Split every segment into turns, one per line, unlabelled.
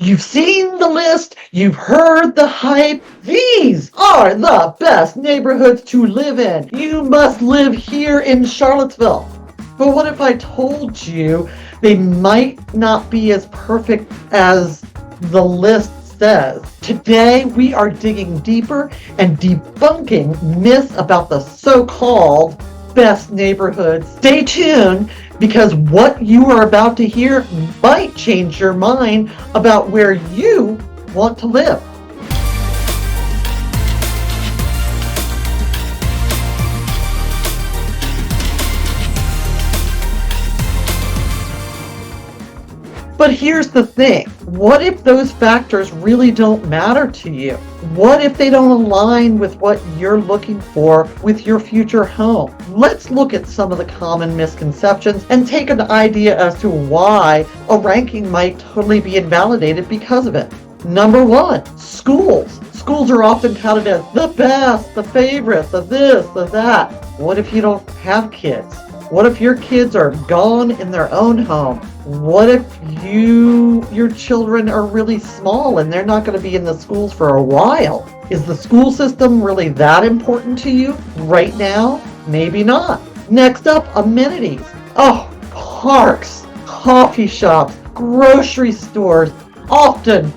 You've seen the list, you've heard the hype. These are the best neighborhoods to live in. You must live here in Charlottesville. But what if I told you they might not be as perfect as the list says? Today we are digging deeper and debunking myths about the so-called best neighborhoods. Stay tuned, because what you are about to hear might change your mind about where you want to live. But here's the thing. What if those factors really don't matter to you? What if they don't align with what you're looking for with your future home? Let's look at some of the common misconceptions and take an idea as to why a ranking might totally be invalidated because of it. Number one, schools. Schools are often touted as the best, the favorites, the this, the that. What if you don't have kids? What if your kids are gone in their own home? What if your children are really small and they're not going to be in the schools for a while? Is the school system really that important to you right now? Maybe not. Next up, amenities. Oh, parks, coffee shops, grocery stores, often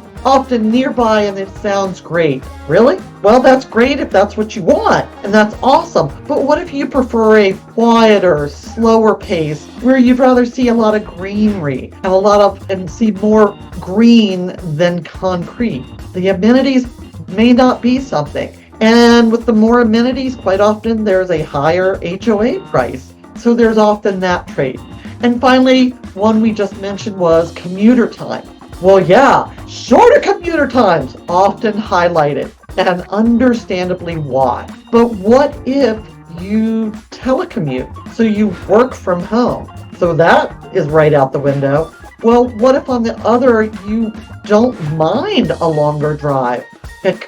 nearby, and it sounds great. Really? Well, that's great if that's what you want, and that's awesome. But what if you prefer a quieter, slower pace where you'd rather see a lot of greenery and see more green than concrete? The amenities may not be something. And with the more amenities, quite often there's a higher HOA price. So there's often that trade. And finally, one we just mentioned was commuter time. Well, yeah, shorter commuter times often highlighted, and understandably why. But what if you telecommute, so you work from home? So that is right out the window. Well, what if on the other, you don't mind a longer drive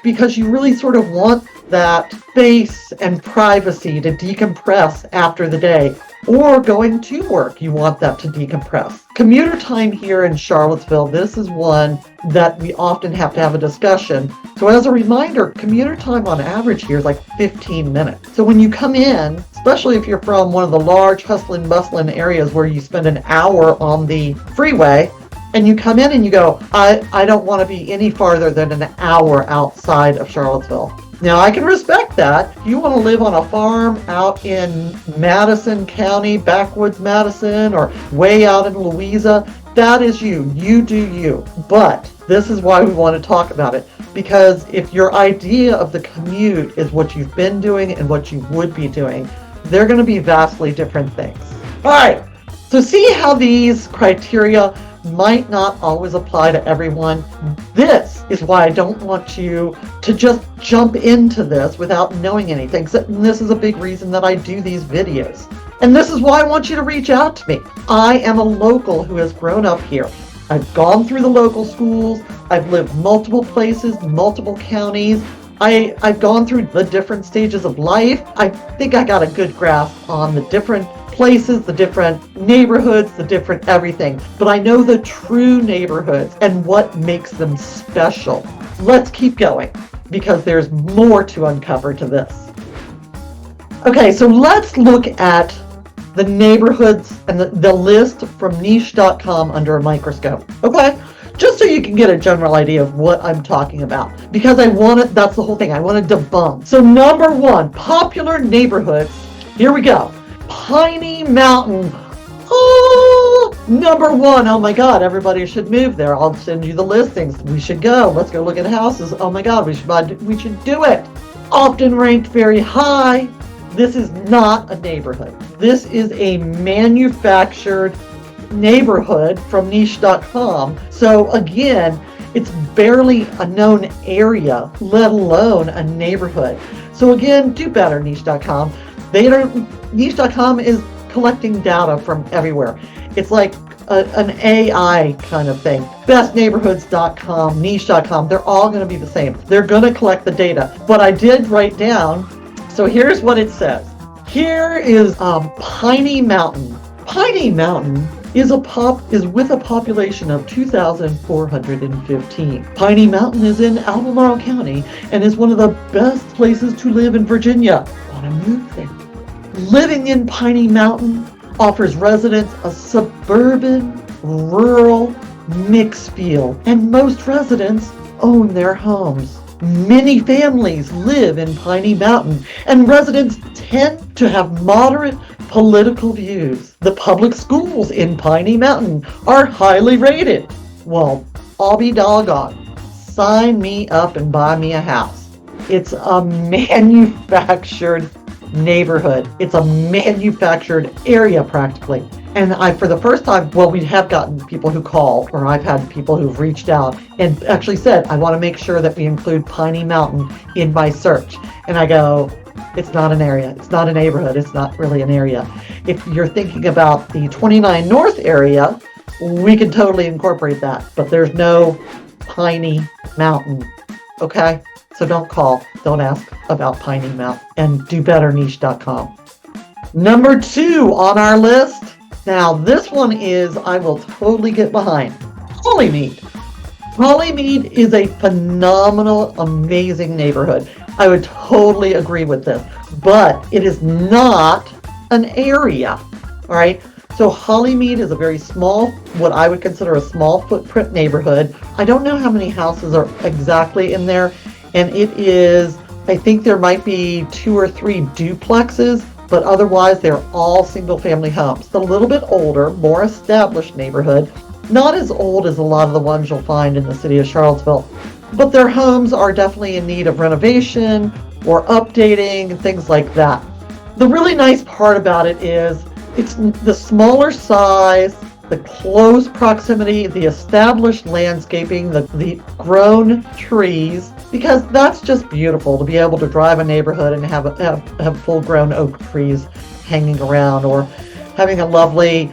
because you really sort of want that space and privacy to decompress after the day? Or going to work, you want that to decompress. Commuter time here in Charlottesville, this is one that we often have to have a discussion. So as a reminder, commuter time on average here is like 15 minutes. So when you come in, especially if you're from one of the large hustling, bustling areas where you spend an hour on the freeway, and you come in and you go, I don't want to be any farther than an hour outside of Charlottesville. Now, I can respect that. If you want to live on a farm out in Madison County, backwoods Madison, or way out in Louisa, that is you. You do you. But this is why we want to talk about it. Because if your idea of the commute is what you've been doing and what you would be doing, they're going to be vastly different things. All right. So see how these criteria might not always apply to everyone. This is why I don't want you to just jump into this without knowing anything. And this is a big reason that I do these videos. And this is why I want you to reach out to me. I am a local who has grown up here. I've gone through the local schools. I've lived multiple places, multiple counties. I've gone through the different stages of life. I think I got a good grasp on the different places, the different neighborhoods, the different everything. But I know the true neighborhoods and what makes them special. Let's keep going because there's more to uncover to this. Okay, so let's look at the neighborhoods and the list from niche.com under a microscope. Okay? Just so you can get a general idea of what I'm talking about. Because that's the whole thing. I want to debunk. So number one, popular neighborhoods. Here we go. Piney Mountain. Oh, number one. Oh my God, everybody should move there. I'll send you the listings. We should go. Let's go look at houses. Oh my God, we should do it. Often ranked very high. This is not a neighborhood. This is a manufactured neighborhood from niche.com. So again, it's barely a known area, let alone a neighborhood. So again, do better, niche.com. Niche.com is collecting data from everywhere. It's like an AI kind of thing. Bestneighborhoods.com, niche.com, they're all going to be the same. They're going to collect the data. But I did write down, so here's what it says. Here is Piney Mountain. Piney Mountain is with a population of 2,415. Piney Mountain is in Albemarle County and is one of the best places to live in Virginia. Want to move there? Living in Piney Mountain offers residents a suburban, rural, mixed feel, and most residents own their homes. Many families live in Piney Mountain, and residents tend to have moderate political views. The public schools in Piney Mountain are highly rated. Well, I'll be doggone. Sign me up and buy me a house. It's a manufactured neighborhood. It's a manufactured area practically. And for the first time, well, we have gotten people who call, or I've had people who've reached out and actually said, I want to make sure that we include Piney Mountain in my search. And I go, it's not an area. It's not a neighborhood. It's not really an area. If you're thinking about the 29 North area, we can totally incorporate that, but there's no Piney Mountain. Okay? So don't call. Don't ask about Piney Mountain, and dobetternich.com. Number 2 on our list. Now, this one is, I will totally get behind. Hollymead. Hollymead is a phenomenal, amazing neighborhood. I would totally agree with this, but it is not an area. All right. So Hollymead is a very small, what I would consider a small footprint neighborhood. I don't know how many houses are exactly in there. And it is, I think there might be 2 or 3 duplexes, but otherwise they're all single family homes. It's a little bit older, more established neighborhood. Not as old as a lot of the ones you'll find in the city of Charlottesville, but their homes are definitely in need of renovation or updating and things like that. The really nice part about it is it's the smaller size, the close proximity, the established landscaping, the grown trees, because that's just beautiful to be able to drive a neighborhood and have full-grown oak trees hanging around, or having a lovely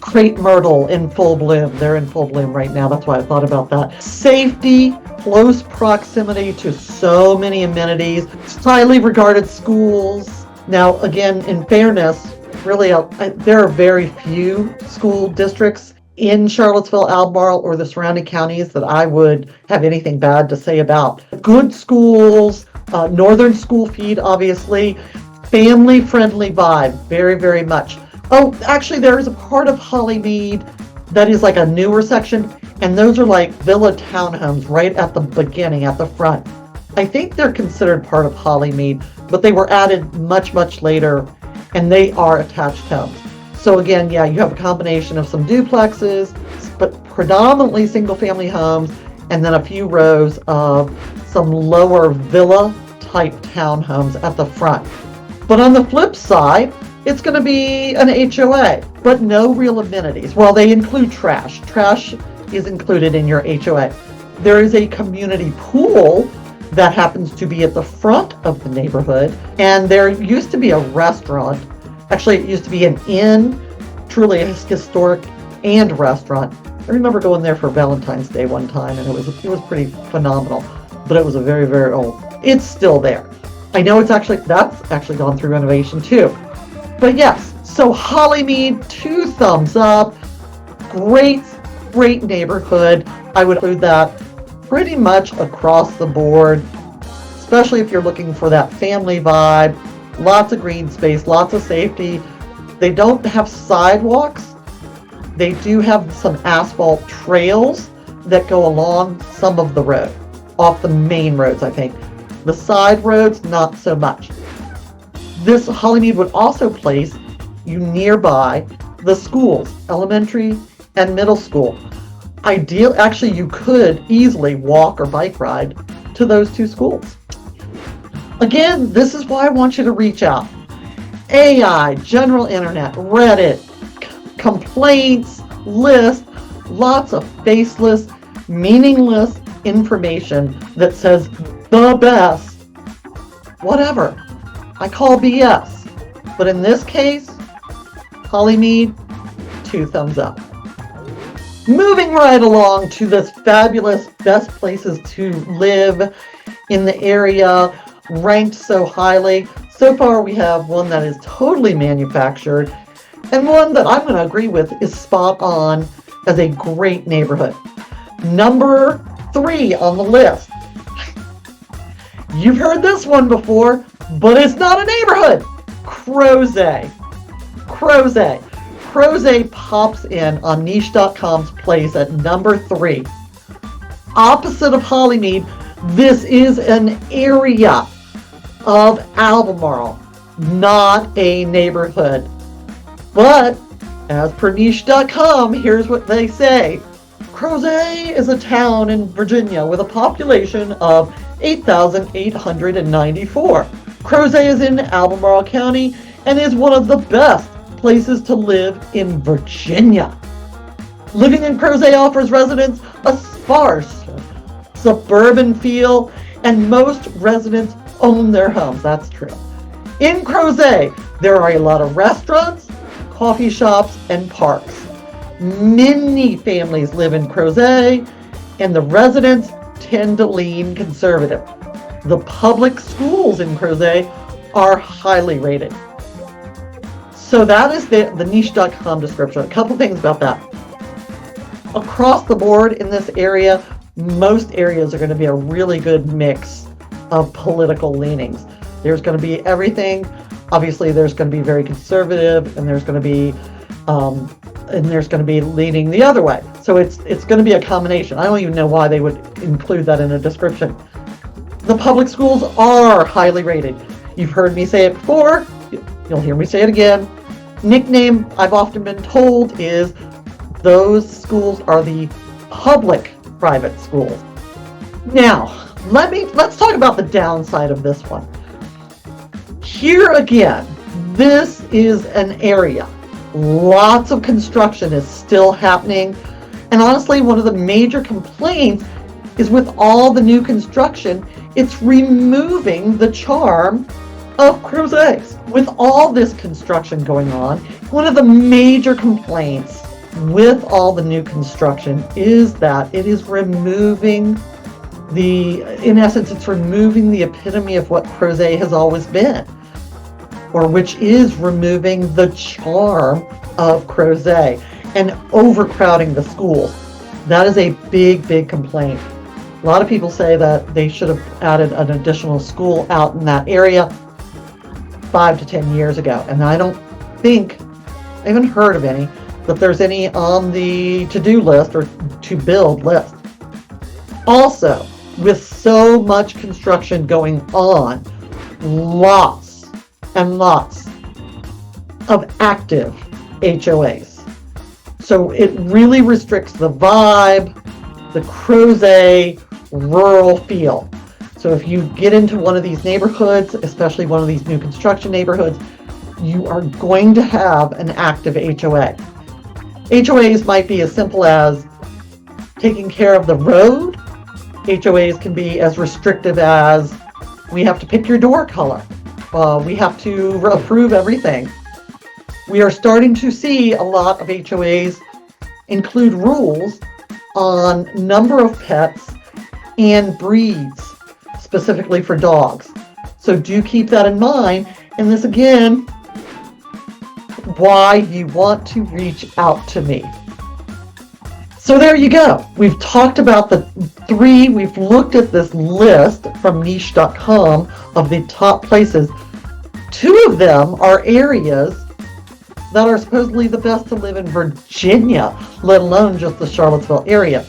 crepe myrtle in full bloom. They're in full bloom right now. That's why I thought about that. Safety, close proximity to so many amenities, highly regarded schools. Now, again, in fairness, really, there are very few school districts in Charlottesville, Albemarle, or the surrounding counties that I would have anything bad to say about. Good schools, northern school feed, obviously, family-friendly vibe, very, very much. Oh, actually, there is a part of Hollymead that is like a newer section, and those are like villa townhomes right at the beginning, at the front. I think they're considered part of Hollymead, but they were added much, much later, and they are attached homes. So again, yeah, you have a combination of some duplexes, but predominantly single-family homes, and then a few rows of some lower villa-type townhomes at the front. But on the flip side, it's going to be an HOA, but no real amenities. Well, they include trash. Trash is included in your HOA. There is a community pool that happens to be at the front of the neighborhood, and there used to be a restaurant. Actually, it used to be an inn, truly a historic and restaurant. I remember going there for Valentine's Day one time, and it was pretty phenomenal, but it was a very, very old. It's still there. I know that's actually gone through renovation too. But yes, so Hollymead, 2 thumbs up. Great, great neighborhood. I would include that pretty much across the board, especially if you're looking for that family vibe. Lots of green space, lots of safety. They don't have sidewalks. They do have some asphalt trails that go along some of the road, off the main roads, I think. The side roads, not so much. This Hollymead would also place you nearby the schools, elementary and middle school. Actually, you could easily walk or bike ride to those 2 schools. Again, this is why I want you to reach out. AI, general internet, Reddit, complaints, lists, lots of faceless, meaningless information that says the best, whatever. I call BS. But in this case, Hollymead, 2 thumbs up. Moving right along to this fabulous best places to live in the area, ranked so highly. So far we have one that is totally manufactured, And one that I'm going to agree with is spot on as a great neighborhood. Number 3 on the list. You've heard this one before, but it's not a neighborhood. Crozet. Crozet. Crozet pops in on niche.com's place at number 3. Opposite of Hollymead, this is an area of Albemarle, not a neighborhood. But as per niche.com, here's what they say. Crozet is a town in Virginia with a population of 8,894. Crozet is in Albemarle County and is one of the best places to live in Virginia. Living in Crozet offers residents a sparse, suburban feel, and most residents own their homes. That's true. In Crozet, there are a lot of restaurants, coffee shops, and parks. Many families live in Crozet, and the residents tend to lean conservative. The public schools in Crozet are highly rated. So that is the niche.com description. A couple things about that. Across the board in this area, most areas are going to be a really good mix of political leanings. There's going to be everything. Obviously, there's going to be very conservative, and there's going to be leaning the other way. So it's going to be a combination. I don't even know why they would include that in a description. The public schools are highly rated. You've heard me say it before. You'll hear me say it again. Nickname I've often been told is those schools are the public private schools. Now, let's talk about the downside of this one. Here again, this is an area. Lots of construction is still happening. And honestly, one of the major complaints is with all the new construction, it's removing the charm of Crozet. With all this construction going on, one of the major complaints with all the new construction is that it is removing it's removing the epitome of what Crozet has always been, or which is removing the charm of Crozet and overcrowding the schools. That is a big, big complaint. A lot of people say that they should have added an additional school out in that area 5 to 10 years ago. And I don't think, I haven't heard of any, that there's any on the to-do list or to-build list. Also, with so much construction going on, lots and lots of active HOAs. So it really restricts the vibe, the Crozet rural feel. So if you get into one of these neighborhoods, especially one of these new construction neighborhoods, you are going to have an active HOA. HOAs might be as simple as taking care of the road. HOAs can be as restrictive as we have to pick your door color. We have to approve everything. We are starting to see a lot of HOAs include rules on number of pets and breeds, specifically for dogs. So do keep that in mind. And this again, why you want to reach out to me. So there you go. We've talked about the 3. We've looked at this list from niche.com of the top places. 2 of them are areas that are supposedly the best to live in Virginia, let alone just the Charlottesville area.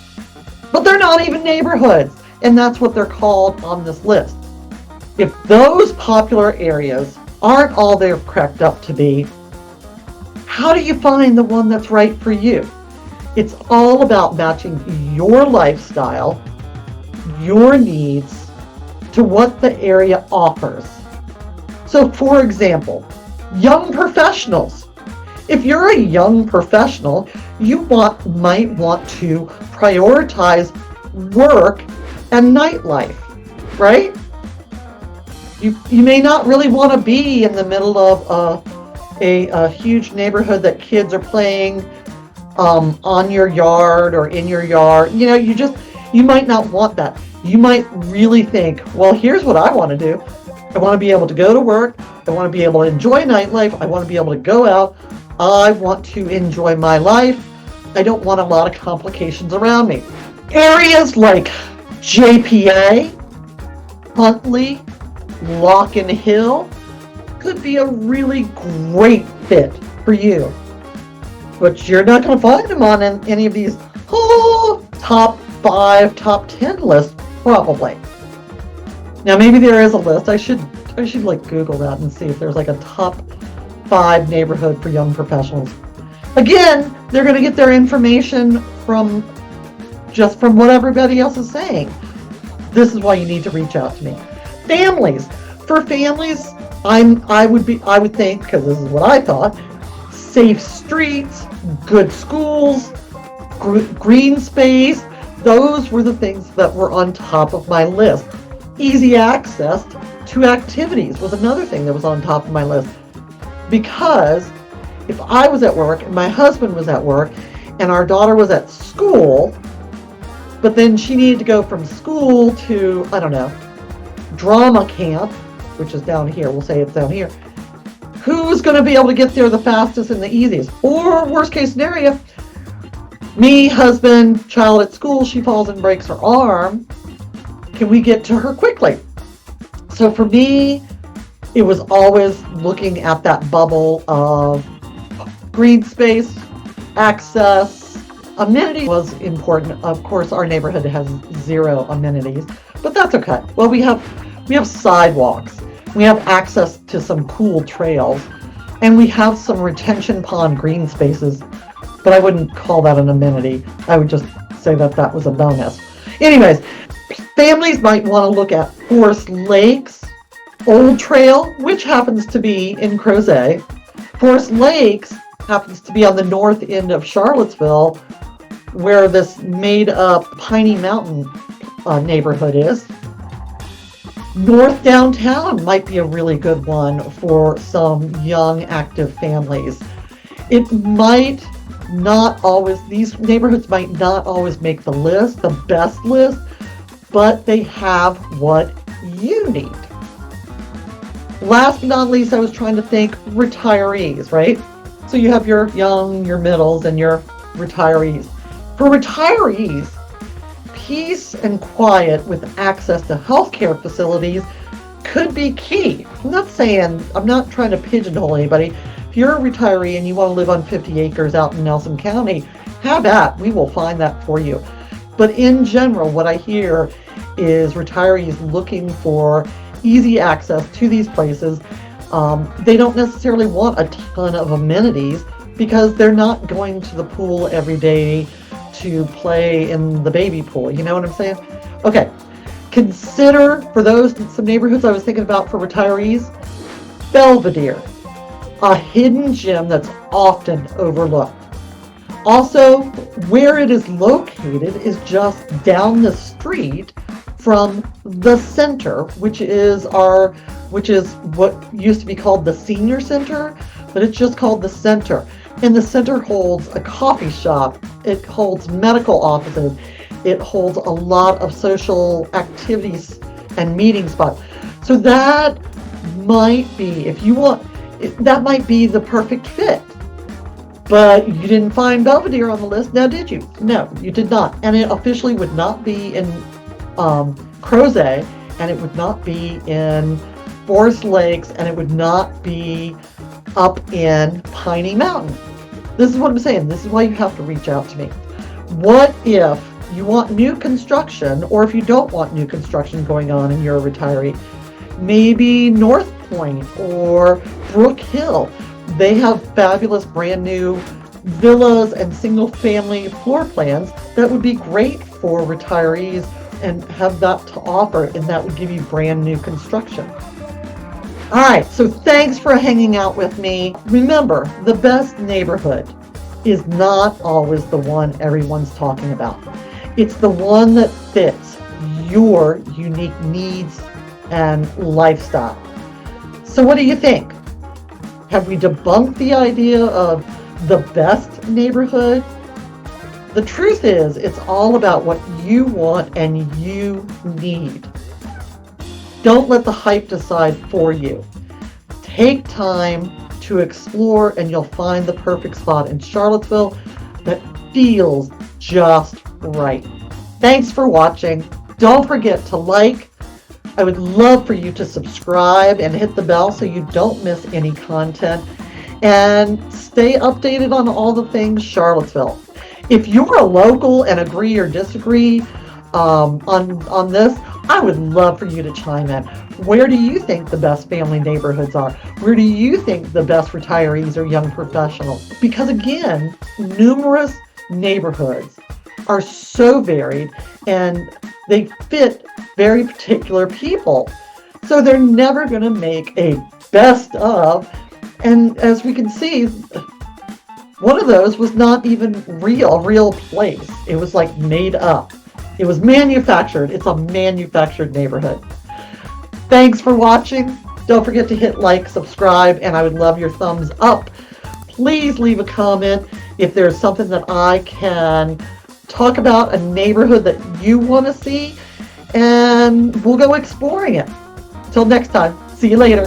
But they're not even neighborhoods, and that's what they're called on this list. If those popular areas aren't all they're cracked up to be, how do you find the one that's right for you? It's all about matching your lifestyle, your needs, to what the area offers. So for example, young professionals. If you're a young professional, you might want to prioritize work and nightlife, right? You may not really want to be in the middle of a huge neighborhood that kids are playing on your yard or in your yard. You might not want that. You might really think, well, here's what I want to do. I want to be able to go to work. I want to be able to enjoy nightlife. I want to be able to go out. I want to enjoy my life. I don't want a lot of complications around me. Areas like JPA, Huntley, Locken Hill could be a really great fit for you. But you're not going to find them on any of these top 5, top 10 lists, probably. Now maybe there is a list. I should like Google that and see if there's like a top 5 neighborhood for young professionals. Again, they're going to get their information from what everybody else is saying. This is why you need to reach out to me. Families. For families, I would think, because this is what I thought, safe streets, good schools, green space, those were the things that were on top of my list. Easy access to activities was another thing that was on top of my list. Because if I was at work and my husband was at work and our daughter was at school, but then she needed to go from school to, I don't know, drama camp, which is down here, we'll say it's down here, who's going to be able to get there the fastest and the easiest? Or worst case scenario, me, husband, child at school, she falls and breaks her arm. Can we get to her quickly? So for me, it was always looking at that bubble of green space, access, amenity was important. Of course, our neighborhood has 0 amenities, but that's okay. Well, we have sidewalks. We have access to some cool trails, and we have some retention pond green spaces, but I wouldn't call that an amenity. I would just say that was a bonus. Anyways, families might want to look at Forest Lakes, Old Trail, which happens to be in Crozet. Forest Lakes happens to be on the north end of Charlottesville, where this made-up Piney Mountain neighborhood is. North Downtown might be a really good one for some young, active families. It might not always, these neighborhoods might not always make the list, the best list, but they have what you need. Last but not least, I was trying to think retirees, right? So you have your young, your middles, and your retirees. For retirees, peace and quiet with access to healthcare facilities could be key. I'm not trying to pigeonhole anybody. If you're a retiree and you want to live on 50 acres out in Nelson County, have at. We will find that for you. But in general, what I hear is retirees looking for easy access to these places. They don't necessarily want a ton of amenities because they're not going to the pool every day to play in the baby pool. You know what I'm saying? Okay. Consider, for some neighborhoods I was thinking about for retirees, Belvedere, a hidden gem that's often overlooked. Also, where it is located is just down the street from the center, which is what used to be called the senior center, but it's just called the center. And the center holds a coffee shop. It holds medical offices. It holds a lot of social activities and meeting spots. So that might be, that might be the perfect fit. But you didn't find Belvedere on the list, now did you? No, you did not. And it officially would not be in Crozet, and it would not be in Forest Lakes, and it would not be up in Piney Mountain. This is what I'm saying. This is why you have to reach out to me. What if you want new construction, or if you don't want new construction going on and you're a retiree? Maybe North Point or Brook Hill. They have fabulous brand new villas and single family floor plans that would be great for retirees and have that to offer, and that would give you brand new construction. All right, so thanks for hanging out with me. Remember, the best neighborhood is not always the one everyone's talking about. It's the one that fits your unique needs and lifestyle. So what do you think? Have we debunked the idea of the best neighborhood? The truth is, it's all about what you want and you need. Don't let the hype decide for you. Take time to explore, and you'll find the perfect spot in Charlottesville that feels just right. Thanks for watching. Don't forget to like. I would love for you to subscribe and hit the bell so you don't miss any content, and stay updated on all the things Charlottesville. If you're a local and agree or disagree on this, I would love for you to chime in. Where do you think the best family neighborhoods are? Where do you think the best retirees or young professionals? Because again, numerous neighborhoods are so varied and they fit very particular people. So they're never going to make a best of. And as we can see, one of those was not even a real place. It was like made up. It was manufactured. It's a manufactured neighborhood. Thanks for watching. Don't forget to hit like, subscribe, and I would love your thumbs up. Please leave a comment if there's something that I can talk about, a neighborhood that you want to see, and we'll go exploring it. Till next time, see you later.